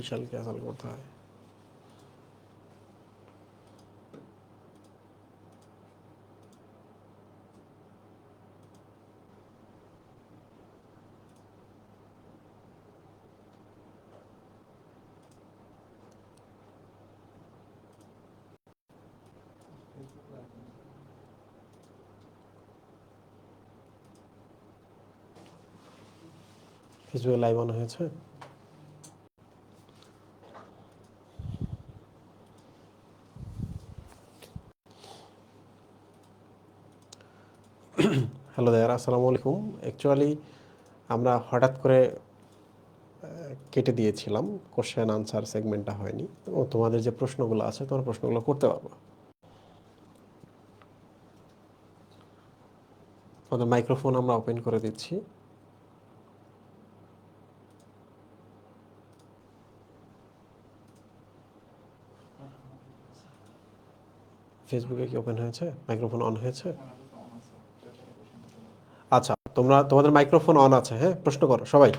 বিশাল cancel করতে হয়। ফেসবুকে লাইভ অন হয়েছে? হ্যালো দেয়ার, আসসালামু আলাইকুম। অ্যাকচুয়ালি আমরা হঠাৎ করে কেটে দিয়েছিলাম, কোশ্চেন আনসার সেগমেন্টটা হয়নি। তো তোমাদের যে প্রশ্নগুলো আছে তোমার প্রশ্নগুলো করতে পারবো। তোমাদের মাইক্রোফোন আমরা ওপেন করে দিচ্ছি। ফেসবুকে কি ওপেন হয়েছে? মাইক্রোফোন অন হয়েছে? আচ্ছা, তোমাদের মাইক্রোফোন অন আছে। হ্যাঁ, প্রশ্ন করো সবাই।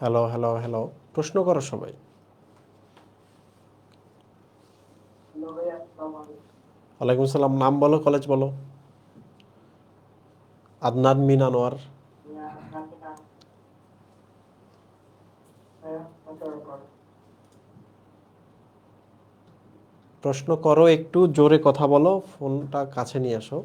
হ্যালো হ্যালো হ্যালো, প্রশ্ন করো সবাই। ওয়ালাইকুম আসসালাম। নাম বলো, কলেজ বলো। আদনান মিন আনোয়ার। প্রশ্ন করো, একটু জোরে কথা বলো, ফোনটা কাছে নিয়ে আসো।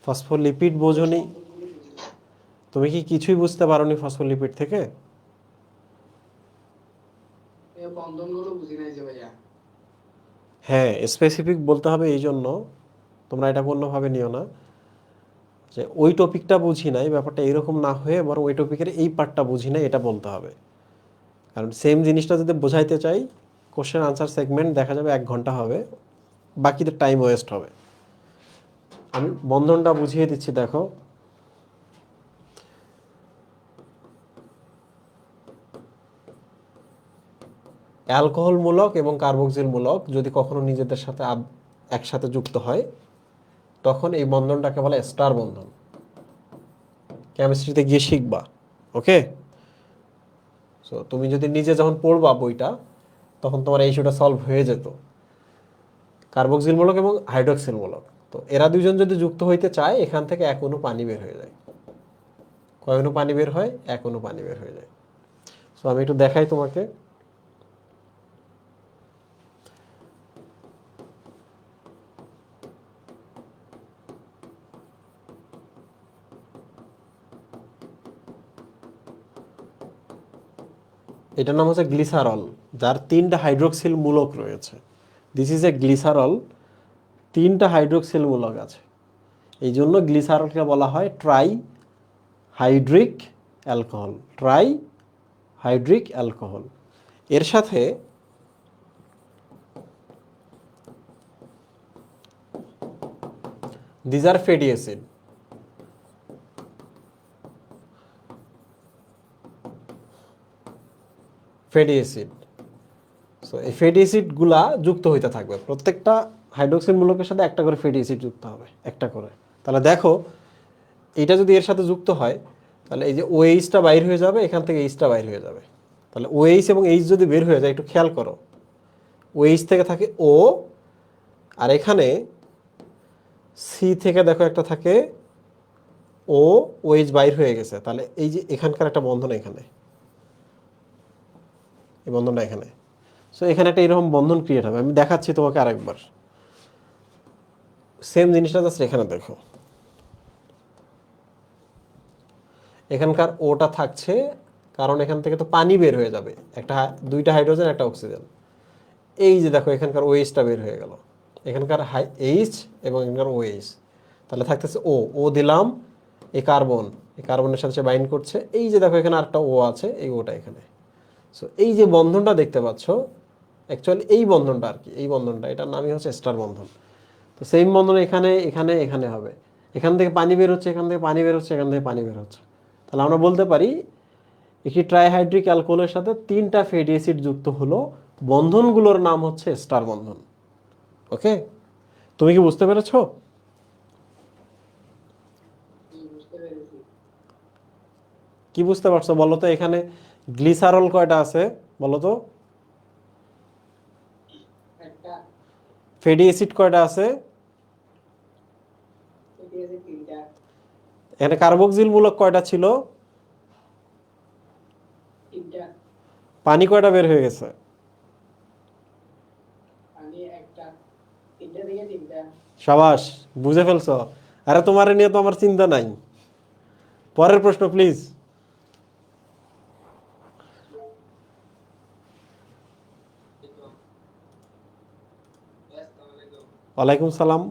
ফসফোলিপিড বোঝনি? তুমি কি কিছুই বুঝতে পারোনি ফসফোলিপিড থেকে? হ্যাঁ, স্পেসিফিক বলতে হবে। এই জন্য তোমরা এটা কোনোভাবে নিও না যে ওই টপিকটা বুঝি নাই, ব্যাপারটা এরকম না হয়ে বরং ওই টপিকের এই পার্টটা বুঝি নাই এটা বলতে হবে। কারণ সেম জিনিসটা যদি বোঝাইতে চাই, কোশ্চেন আনসার সেগমেন্ট দেখা যাবে 1 ঘন্টা হবে, বাকিদের টাইম ওয়েস্ট হবে। আমি বন্ধনটা বুঝিয়ে দিচ্ছি, দেখো। অ্যালকোহলমূলক এবং কার্বক্সিলমূলক যদি কখনো নিজেদের সাথে একসাথে যুক্ত হয়, তখন এই বন্ধনটাকে বলে স্টার বন্ধন। কেমিস্ট্রিতে গিয়ে শিখবা। ওকে, সো তুমি যদি নিজে যখন পড়বা বইটা, তখন তোমার এই ইস্যুটা সলভ হয়ে যেত। কার্বক্সিলমূলক এবং হাইড্রক্সিলমূলক, তো এরা দুজন যদি যুক্ত হইতে চায়, এখান থেকে 1 অণু পানি বের হয়ে যায়। কয় অণু পানি বের হয়? 1 অণু পানি বের হয়ে যায়। সো আমি একটু দেখাই তোমাকে। এটার নাম হচ্ছে গ্লিসারল, যার 3টা হাইড্রোক্সিল মূলক রয়েছে। দিস ইজ এ গ্লিসারল, 3টা হাইড্রোক্সিল মূলক আছে। এই জন্য গ্লিসারলকে বলা হয় trihydric alcohol. Trihydric alcohol. এর সাথে these are fatty acid. Fatty acid. So এই ফ্যাটি অ্যাসিডগুলা যুক্ত হইতে থাকবে। প্রত্যেকটা হাইড্রোক্সিল মূলকের সাথে একটা করে ফ্যাটি অ্যাসিড যুক্ত হবে, একটা করে। তাহলে দেখো, এটা যদি এর সাথে যুক্ত হয়, তাহলে এই যে ওএইচটা বাইর হয়ে যাবে, এখান থেকে এইচটা বাইর হয়ে যাবে। তাহলে ওএইচ এবং এইচ যদি বের হয়ে যায়, একটু খেয়াল করো, ওএইচ থেকে থাকে ও, আর এখানে সি থেকে দেখো একটা থাকে ও, ওএইচ বাইর হয়ে গেছে। তাহলে এই যে এখানকার একটা বন্ধন, এখানে এই বন্ধনটা এখানে। সো এখানে একটা এরকম বন্ধন ক্রিয়েট হবে। আমি দেখাচ্ছি তোমাকে আরেকবার। সেম জিনিসটা জাস্ট এখানে দেখো, এখানকার ওটা থাকছে, কারণ এখান থেকে তো পানি বের হয়ে যাবে, দুইটা হাইড্রোজেন একটা অক্সিজেন। এই যে দেখো, এখানকার ওএইচটা বের হয়ে গেল, এখানকার এইচ এবং এখানকার ওএইচ। তাহলে থাকতেছে ও, ও দিলাম, এই কার্বন, এই কার্বনের সাথে সে বাইন্ড করছে। এই যে দেখো, এখানে আরেকটা ও আছে, এই ওটা এখানে। সো এই যে বন্ধনটা দেখতে পাচ্ছ, অ্যাকচুয়ালি এই বন্ধনটা আর কি, এই বন্ধনটা, এটার নামই হচ্ছে স্টার বন্ধন। তো সেম বন্ধন এখানে এখানে এখানে হবে, এখান থেকে পানি বের হচ্ছে, এখান থেকে পানি বের হচ্ছে, এখান থেকে পানি বের হচ্ছে। তাহলে আমরা বলতে পারি একটি ট্রাইহাইড্রিক অ্যালকোহলের সাথে 3টা ফ্যাটি অ্যাসিড যুক্ত হলো, বন্ধনগুলোর নাম হচ্ছে স্টার বন্ধন। ওকে, তুমি কি বুঝতে পেরেছো? কি বুঝতে পারছো বলো তো? এখানে গ্লিসারল কয়টা আছে বলো তো? ফ্যাটি অ্যাসিড কয়টা আছে? এখানে কার্বক্সিল মূলক কয়টা ছিল? পানি কয়টা বের হয়ে গেছে? সাবাস, বুঝে ফেলছো। আরে তোমার নিয়ে তো আমার চিন্তা নাই। পরের প্রশ্ন প্লিজ। ওয়ালাইকুম সালাম।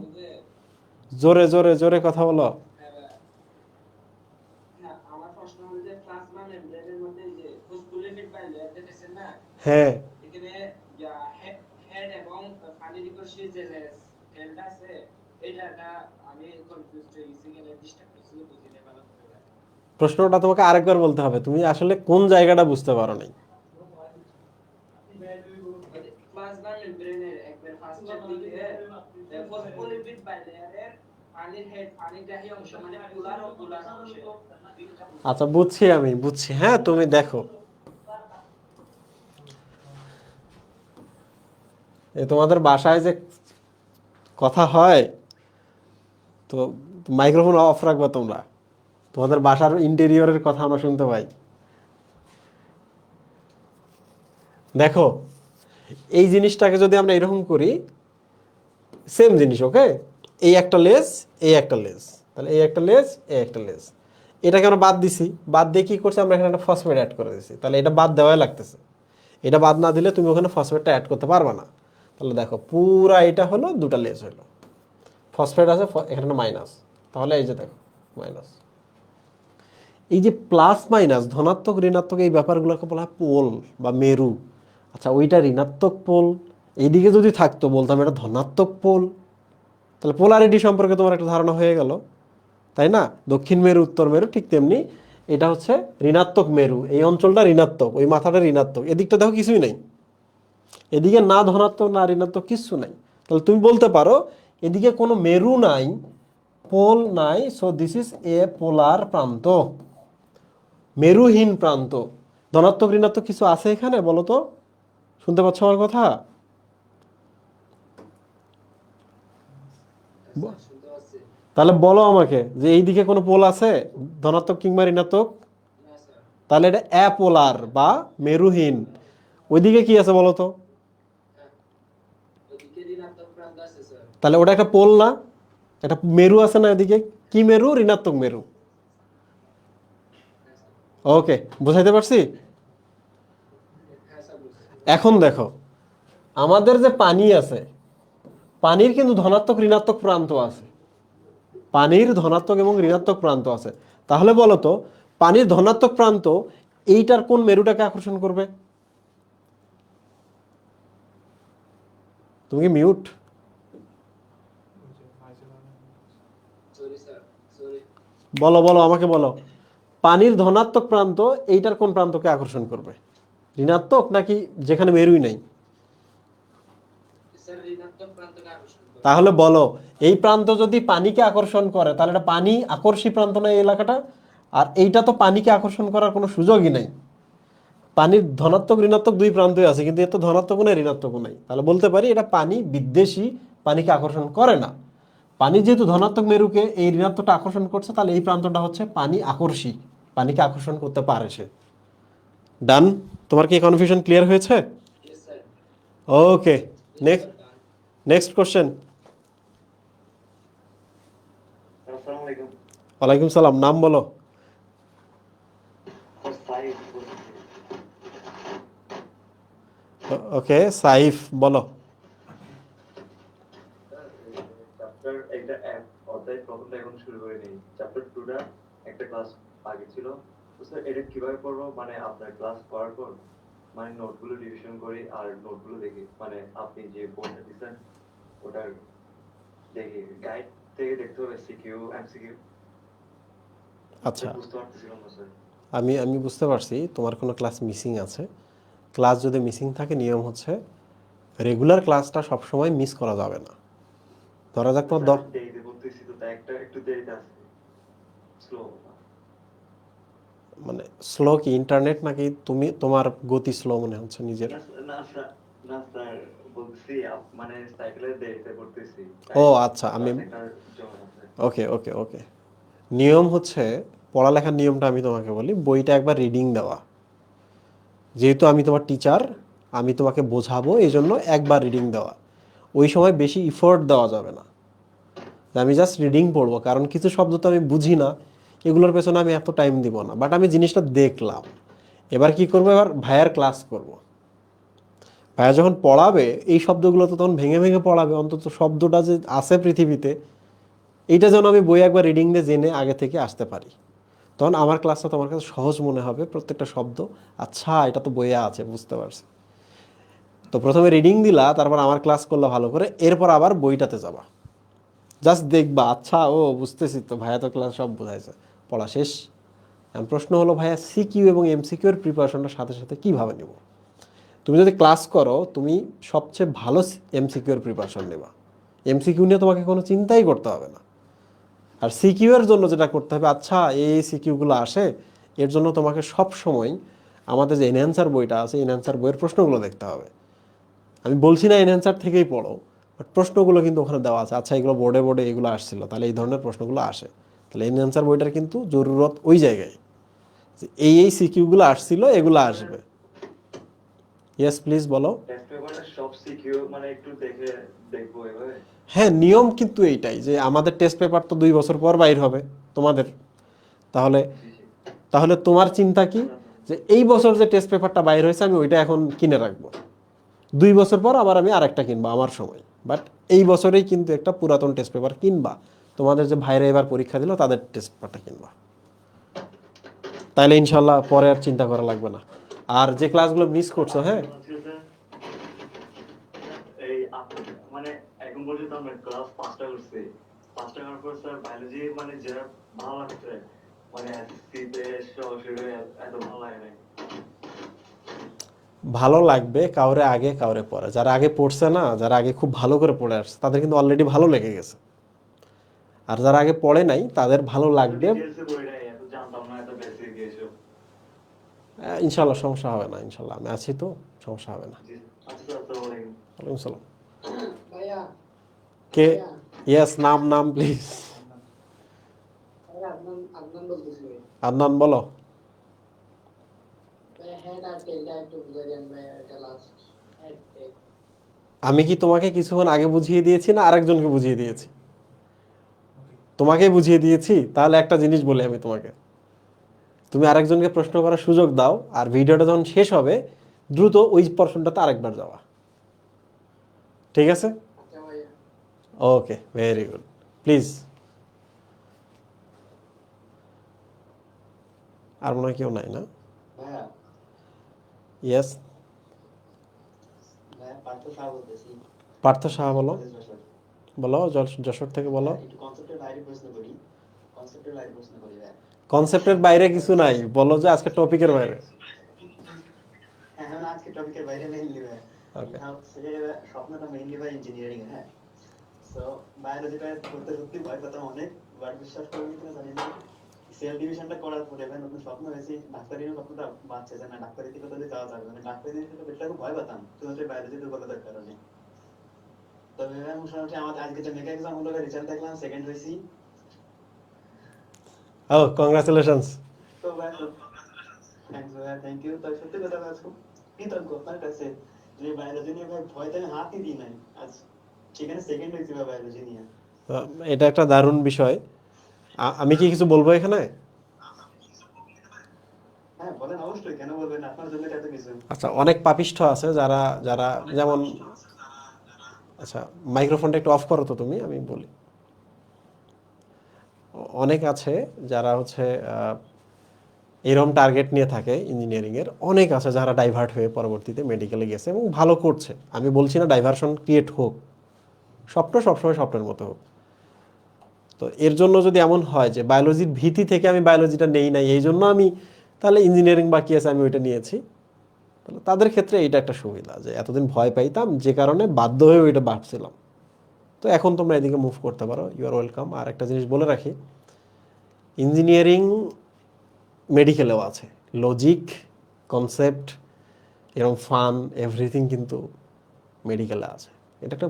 জোরে জোরে জোরে কথা বলো। হ্যাঁ, প্রশ্নটা তোমাকে আরেকবার বলতে হবে, তুমি আসলে কোন জায়গাটা বুঝতে পারো নাই। আচ্ছা বুঝছি, আমি বুঝছি। হ্যাঁ তুমি দেখো, এই তোমাদের বাসায় যে কথা হয়, তো মাইক্রোফোন অফ রাখবা তোমরা, তোমাদের বাসার ইন্টেরিয়রের কথা আমরা শুনতে পাই। দেখো, এই জিনিসটাকে যদি আমরা এরকম করি, সেম জিনিস, ওকে, এই একটা লেজ, এই একটা লেজ, তাহলে এই একটা লেজ, এই একটা লেজ, এটাকে আমরা বাদ দিছি। বাদ দিয়ে কি করছি আমরা, এখানে একটা ফসফেট অ্যাড করে দিছি, তাহলে এটা বাদ দেওয়াই লাগতেছে। এটা বাদ না দিলে তুমি ওখানে ফসফেটটা অ্যাড করতে পারবে না। তাহলে দেখো পুরা এটা হলো দুটা লেজ হলো, ফসফেট আছে এখানে মাইনাস, তাহলে এই যে দেখো মাইনাস। এই যে প্লাস মাইনাস, ধনাত্মক ঋণাত্মক, এই ব্যাপারগুলোকে বলা হয় পোল বা মেরু। আচ্ছা ওইটা ঋণাত্মক পোল, এইদিকে যদি থাকতো বলতাম এটা ধনাত্মক পোল। তাহলে পোলারিটি সম্পর্কে তোমার একটা ধারণা হয়ে গেল, তাই না? দক্ষিণ মেরু উত্তর মেরু, ঠিক তেমনি এটা হচ্ছে ঋণাত্মক মেরু, এই অঞ্চলটা ঋণাত্মক, ওই মাথাটা ঋণাত্মক, এদিকটা দেখো কিছুই নাই, এদিকে না ধনাত্মক না ঋণাত্মক কিচ্ছু নাই। তাহলে তুমি বলতে পারো এদিকে কোনো মেরু নাই, পোল নাই, সো দিস ইজ এ পোলার প্রান্ত, মেরুহীন প্রান্ত। ধনাত্মক ঋণাত্মক কিছু আছে এখানে বলো তো? শুনতে পাচ্ছ আমার কথা? তাহলে বলো আমাকে যে এইদিকে কোনো পোল আছে, ধনাত্মক কিংবা ঋণাত্মক? তাহলে এটা অ্যাপোলার বা মেরুহীন। ওইদিকে কি আছে বলো তো? তাহলে ওটা একটা পোল না, একটা মেরু আছে না এদিকে? কি মেরু? ঋণাত্মক মেরু। ওকে, বুঝাইতে পারছি? এখন দেখো, আমাদের যে পানি আছে, পানির কিন্তু ধনাত্মক ঋণাত্মক প্রান্ত আছে, পানির ধনাত্মক এবং ঋণাত্মক প্রান্ত আছে। তাহলে বলো তো, পানির ধনাত্মক প্রান্ত এইটার কোন মেরুটাকে আকর্ষণ করবে? তুমি কি মিউট? বলো বলো আমাকে বলো, পানির ধনাত্মক প্রান্ত এইটার কোন প্রান্তকে আকর্ষণ করবে? ঋণাত্মক নাকি যেখানে মেরুই নাই? তাহলে বলো, এই প্রান্ত যদি পানিকে আকর্ষণ করে তাহলে এটা পানি আকর্ষী প্রান্ত না এই এলাকাটা? আর এইটা তো পানিকে আকর্ষণ করার কোনো সুযোগই নাই। পানির ধনাত্মক ঋণাত্মক দুই প্রান্তই আছে, কিন্তু এর তো ধনাত্মক নাই ঋণাত্মক নাই, তাহলে বলতে পারি এটা পানি বিদ্বেষী, পানিকে আকর্ষণ করে না। পানি যেহেতু ধনাত্মক মেরুকে এই ঋণাত্মকটা আকর্ষণ করছে, তাহলে এই প্রান্তটা হচ্ছে পানি আকর্ষী, পানিকে আকর্ষণ করতে পারে সে। ডান? তোমার কি কনফিউশন ক্লিয়ার হয়েছে? ওকে, নেক্সট, নেক্সট কোশ্চেন। ওয়ালাইকুম সালাম, নাম বলো। ওকে সাইফ, বলো। মানে নোটগুলো রিভিশন করি আর নোটগুলো দেখি, মানে আপনি যে বইটা দিচ্ছেন ওটার দেখি, গাইড থেকে দেখতে হবে সিকিউ এমসিকিউ, আচ্ছা, বুঝতে পারতেছিলাম না স্যার। আমি বুঝতে পারছি তোমার কোনো ক্লাস মিসিং আছে। ক্লাস যদি মিসিং থাকে, নিয়ম হচ্ছে রেগুলার ক্লাসটা সবসময় মিস করা যাবে না। ধরা যাক তোমার স্যার দেরিতে পড়তেছি তো তাই একটা একটু দেরিতে আসছে, স্লো। মানে স্লো কি ইন্টারনেট, নাকি তুমি তোমার গতি স্লো মনে হচ্ছে নিজের? না না স্যার, না স্যার বলছি মানে সাইকেলের দেরিতে পড়তেছি ও তাই আচ্ছা, আমি ক্লাস একটা জমে আছে। ওকে ওকে ওকে। নিয়ম হচ্ছে, পড়ালেখার নিয়মটা আমি তোমাকে বলি, বইটা একবার রিডিং দেওয়া। যেহেতু আমি তোমার টিচার, আমি তোমাকে বোঝাবো, এই জন্য একবার রিডিং দেওয়া। ওই সময় বেশি ইফোর্ট দেওয়া যাবে না, যে আমি জাস্ট রিডিং পড়বো, কারণ কিছু শব্দ তো আমি বুঝি না, এগুলোর পেছনে আমি এত টাইম দিব না। বাট আমি জিনিসটা দেখলাম, এবার কি করবো, এবার ভাইয়ার ক্লাস করব। ভাইয়া যখন পড়াবে এই শব্দগুলো তো তখন ভেঙে ভেঙে পড়াবে, অন্তত শব্দটা যে আছে পৃথিবীতে এইটা যেন আমি বই একবার রিডিং দিয়ে জেনে আগে থেকে আসতে পারি। তখন আমার ক্লাসটা তোমার কাছে সহজ মনে হবে, প্রত্যেকটা শব্দ আচ্ছা এটা তো বইয়ে আছে, বুঝতে পারছি। তো প্রথমে রিডিং দিলা, তারপর আমার ক্লাস করলে ভালো করে, এরপর আবার বইটাতে যাবা, জাস্ট দেখবা আচ্ছা ও বুঝতেছি তো, ভাইয়া তো ক্লাস সব বোঝাইছে, পড়া শেষ। এখন প্রশ্ন হলো ভাইয়া সিকিউ এবং এমসিকিউ এর প্রিপারেশনটা সাথে সাথে কীভাবে নেব? তুমি যদি ক্লাস করো, তুমি সবচেয়ে ভালো এমসিকিউ এর প্রিপারেশন নেবা। এমসিকিউ নিয়ে তোমাকে কোনো চিন্তাই করতে হবে না। আর সিকিউ এর জন্য যেটা করতে হবে, আচ্ছা এই সিকিউগুলো আসে, এর জন্য তোমাকে সব সময় আমাদের যে এনহ্যান্সার বইটা আছে, এনহ্যান্সার বইয়ের প্রশ্নগুলো দেখতে হবে। আমি বলছি না এনহ্যান্সার থেকেই পড়ো, বাট প্রশ্নগুলো কিন্তু ওখানে দেওয়া আছে। আচ্ছা এগুলো বোর্ডে বোর্ডে এগুলো আসছিল, তাহলে এই ধরনের প্রশ্নগুলো আসে, তাহলে এনহ্যান্সার বইটার কিন্তু জরুরত ওই জায়গায়, যে এই সিকিউগুলো আসছিল, এগুলো আসবে। ইয়েস প্লিজ বলো। টেস্ট পেপারে সব সিকিউ মানে একটু দেখে দেখবো এভাবে। হ্যাঁ, নিয়ম কিন্তু এইটাই, যে আমাদের টেস্ট পেপার তো 2 বছর পর বাইর হবে তোমাদের। তাহলে জি জি। তাহলে তোমার চিন্তা কি, শোনা তো। যে এই বছর যে টেস্ট পেপারটা বাইর হয়েছে আমি ওইটা এখন কিনে রাখবো, 2 বছর পর আবার আমি আরেকটা কিনবো আমার সময়। বাট এই বছরেই কিন্তু একটা পুরাতন টেস্ট পেপার কিনবা, তোমাদের যে ভাইরা এবার পরীক্ষা দিল তাদের টেস্ট পেপারটা কিনবা। তাইলে ইনশাল্লাহ পরে আর চিন্তা করা লাগবে না। আর যে ক্লাসগুলো মিস স্যার করছো, হ্যাঁ, আরেকটা হচ্ছে স্যার, এই মানে এখন পর্যন্ত আমরা ক্লাস 5টা করছি, 5টা করার পর স্যার বায়োলজি মানে যেটা ভালো লাগছে, মানে এসএসসিতে সরাসরি এত ভালো লাগে নাই। ভালো লাগবে কাউরে আগে কাউরে পরে। যারা আগে পড়ছে না, যারা আগে খুব ভালো করে পড়ে আসছে, তাদের কিন্তু অলরেডি ভালো লেগে গেছে। আর যারা আগে পড়ে নাই তাদের ভালো এত লাগবে। ডিটেলসে বই নাই, এত জানতাম না, এত বেসিক এসব। ইনশাল্লাহ সমস্যা হবে না, ইনশাল্লাহ আমি আছি তো, সমস্যা হবে না। জি। আচ্ছা স্যার, আসসালামু আলাইকুম। ওয়ালাইকুম সালাম। ভাইয়া কে? ভাইয়া ইয়েস, নাম নাম প্লিজ। ভাইয়া আদনান আদনান বলতেছি ভাই। আদনান বলো। ভাইয়া হ্যাঁ আর টেলটা একটু বুঝাই দেন ভাইয়া, এটা লাস্ট হ্যাঁ টেল। আমি কি তোমাকে কিছুক্ষণ আগে বুঝিয়ে দিয়েছি না আরেকজনকে বুঝিয়ে দিয়েছি? তোমাকেই বুঝিয়ে দিয়েছি। তাহলে একটা জিনিস বলি আমি তোমাকে, তুমি আরেকজনকে প্রশ্ন করার সুযোগ দাও, আর ভিডিওটা যখন শেষ হবে দ্রুত ওই পোর্শনটাতে আরেকবার যাওয়া, ঠিক আছে? আচ্ছা ভাইয়া। ওকে, ভেরি গুড। প্লিজ। আর মনে হয় কেউ নাই না? ভাইয়া ইয়েস, ভাইয়া পার্থ শাহ বলতেছি, পার্থ সাহা বলো। কলেজ যশোর। বলো, যশোর থেকে বলো। ভাইয়া একটু কনসেপ্টের বাইরে প্রশ্ন করি, কনসেপ্টের বাইরে প্রশ্ন করি ভাইয়া। কনসেপ্টের বাইরে সেটা কিছু হচ্ছে, নাই, বলো যে আজকে টপিকের বাইরে। হ্যাঁ হ্যাঁ আজকে টপিকের বাইরে মেইনলি ভাইয়া, ওকে। এটা হচ্ছে যে স্বপ্নটা মেইনলি ভাই ইঞ্জিনিয়ারিং, হ্যাঁ। সো বায়োলজিটা করতে সত্যি ভয় পেতাম অনেক, বাট বিশ্বাস করবেন কিনা জানি না, সেল ডিভিশনটা করার পরে ভাই নতুন স্বপ্ন হয়েছে, ডাক্তারির স্বপ্নটা বাঁচছে যে না ডাক্তারি দিকে তাদের যাওয়া যাবে, মানে ডাক্তারি জিনিসটা বেশটা খুব ভয় পেতাম শুধুমাত্র বায়োলজি দুর্বলতার কারণে। তবে ভাই মোটামুটি আমাদের আজকে যে মেগা এক্সাম হলো, রেজাল্ট দেখলাম সেকেন্ড হয়েছি। ও কংগ্রাচুলেশনস। তো ভাই থ্যাংকস ভাই, থ্যাংক ইউ। তো সত্যি কথা ভাই খুব কৃতজ্ঞ আপনার কাছে, যে বায়োলজি নিয়ে ভাই ভয়তে আমি হাতই দিই নাই, আজ সেখানে সেকেন্ড হয়েছি ভাই বায়োলজি নিয়ে। এটা একটা দারুণ বিষয়। আমি কি কিছু বলবো এখানে? হ্যাঁ বলেন, অবশ্যই কেন বলবেন, আপনার জন্য এত কিছু। আচ্ছা, অনেক পাপিষ্ঠ আছে যারা যারা যেমন, আচ্ছা মাইক্রোফোনটা একটু অফ করো তো তুমি, আমি বলি। অনেক আছে যারা হচ্ছে এরকম টার্গেট নিয়ে থাকে ইঞ্জিনিয়ারিংয়ের অনেক আছে যারা ডাইভার্ট হয়ে পরবর্তীতে মেডিকেলে গেছে এবং ভালো করছে। আমি বলছি না ডাইভার্সন ক্রিয়েট হোক, স্বপ্ন সবসময় স্বপ্নের মতো হোক। তো এর জন্য যদি এমন হয় যে বায়োলজির ভীতি থেকে আমি বায়োলজিটা নেই নাই, এই জন্য আমি তাহলে ইঞ্জিনিয়ারিং বাকি আছে আমি ওইটা নিয়েছি, তাহলে তাদের ক্ষেত্রে এইটা একটা সুবিধা যে এতদিন ভয় পাইতাম যে কারণে বাধ্য হয়ে ওইটা বাড়ছিলাম। তো এখন তোমরা এদিকে মুভ করতে পারো, ইউ আর ওয়েলকাম। আর একটা জিনিস বলে রাখি, ইঞ্জিনিয়ারিং মেডিকেলেও আছে, লজিক, কনসেপ্ট এরকম ফান এভরিথিং কিন্তু মেডিকেলে আছে। এটা একটা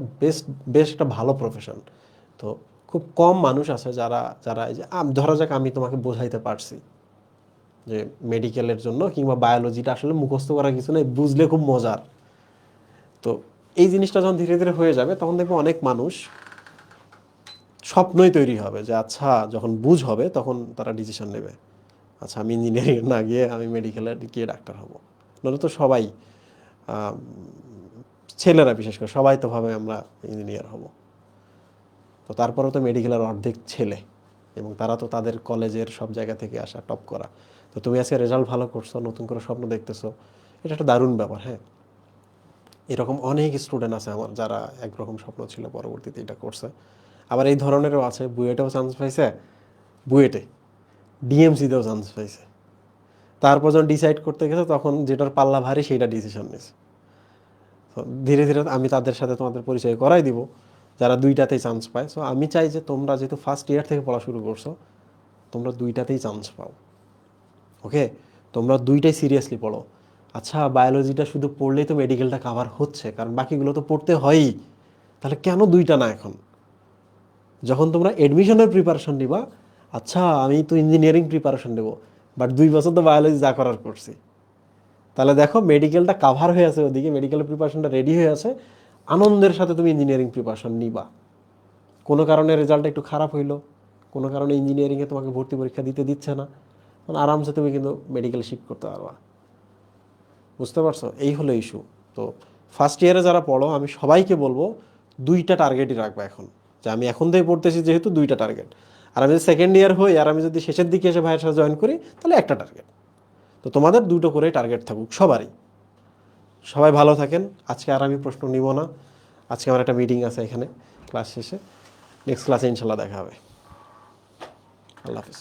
বেশ একটা ভালো প্রফেশন। তো খুব কম মানুষ আছে যারা যারা এই যে ধরা যাক আমি তোমাকে বোঝাইতে পারছি যে মেডিকেলের জন্য কিংবা বায়োলজিটা আসলে মুখস্থ করা কিছু নেই, বুঝলে খুব মজার। তো এই জিনিসটা যখন ধীরে ধীরে হয়ে যাবে তখন দেখবো অনেক মানুষ স্বপ্নই তৈরি হবে যে আচ্ছা যখন বুঝ হবে তখন তারা ডিসিশন নেবে, আচ্ছা আমি ইঞ্জিনিয়ারিং না গিয়ে আমি মেডিকেলে গিয়ে ডাক্তার হব। নয়তো তো সবাই ছেলেরা বিশেষ করে সবাই তো ভাবে আমরা ইঞ্জিনিয়ার হব। তো তারপরেও তো মেডিকেলের অর্ধেক ছেলে এবং তারা তো তাদের কলেজের সব জায়গা থেকে আসা টপ করা। তো তুমি আজকে রেজাল্ট ভালো করছো, নতুন করে স্বপ্ন দেখতেছো, এটা একটা দারুণ ব্যাপার। হ্যাঁ, এরকম অনেক স্টুডেন্ট আছে আমার যারা একরকম স্বপ্ন ছিল পরবর্তীতে এটা করছে। আবার এই ধরনেরও আছে, বুয়েটেও চান্স পাইছে, বুয়েটে ডিএমসিতেও চান্স পাইছে, তারপর যখন ডিসাইড করতে গেছে তখন যেটার পাল্লা ভারী সেইটা ডিসিশন নিয়েছে। তো ধীরে ধীরে আমি তাদের সাথে তোমাদের পরিচয় করাই দিব যারা দুইটাতেই চান্স পায়। সো আমি চাই যে তোমরা যেহেতু ফার্স্ট ইয়ার থেকে পড়া শুরু করছো, তোমরা দুইটাতেই চান্স পাও। ওকে, তোমরা দুইটাই সিরিয়াসলি পড়ো। আচ্ছা বায়োলজিটা শুধু পড়লেই তো মেডিকেলটা কাভার হচ্ছে, কারণ বাকিগুলো তো পড়তে হয়ই, তাহলে কেন দুইটা না? এখন যখন তোমরা এডমিশনের প্রিপারেশন নিবা, আচ্ছা আমি তো ইঞ্জিনিয়ারিং প্রিপারেশন নেবো, বাট 2 বছর তো বায়োলজি যা করার করছি, তাহলে দেখো মেডিকেলটা কাভার হয়ে আছে, ওদিকে মেডিকেলের প্রিপারেশনটা রেডি হয়ে আছে, আনন্দের সাথে তুমি ইঞ্জিনিয়ারিং প্রিপারেশন নিবা। কোনো কারণে রেজাল্টটা একটু খারাপ হইলো, কোনো কারণে ইঞ্জিনিয়ারিংয়ে তোমাকে ভর্তি পরীক্ষা দিতে দিচ্ছে না, মানে আরামসে তুমি কিন্তু মেডিকেল শিফট করতে পারবা। বুঝতে পারছো? এই হলো ইস্যু। তো ফার্স্ট ইয়ারে যারা পড়ো আমি সবাইকে বলবো দুইটা টার্গেটই রাখবা এখন, যে আমি এখন থেকে পড়তেছি যেহেতু দুইটা টার্গেট। আর আমি যদি সেকেন্ড ইয়ার হই আর আমি যদি শেষের দিকে এসে ভাইয়ের সাথে জয়েন করি তাহলে একটা টার্গেট। তো তোমাদের দুটো করে টার্গেট থাকুক সবারই। সবাই ভালো থাকেন। আজকে আর আমি প্রশ্ন নিব না, আজকে আমার একটা মিটিং আছে এখানে ক্লাস শেষে। নেক্সট ক্লাসে ইনশাল্লাহ দেখা হবে। আল্লাহ হাফিজ।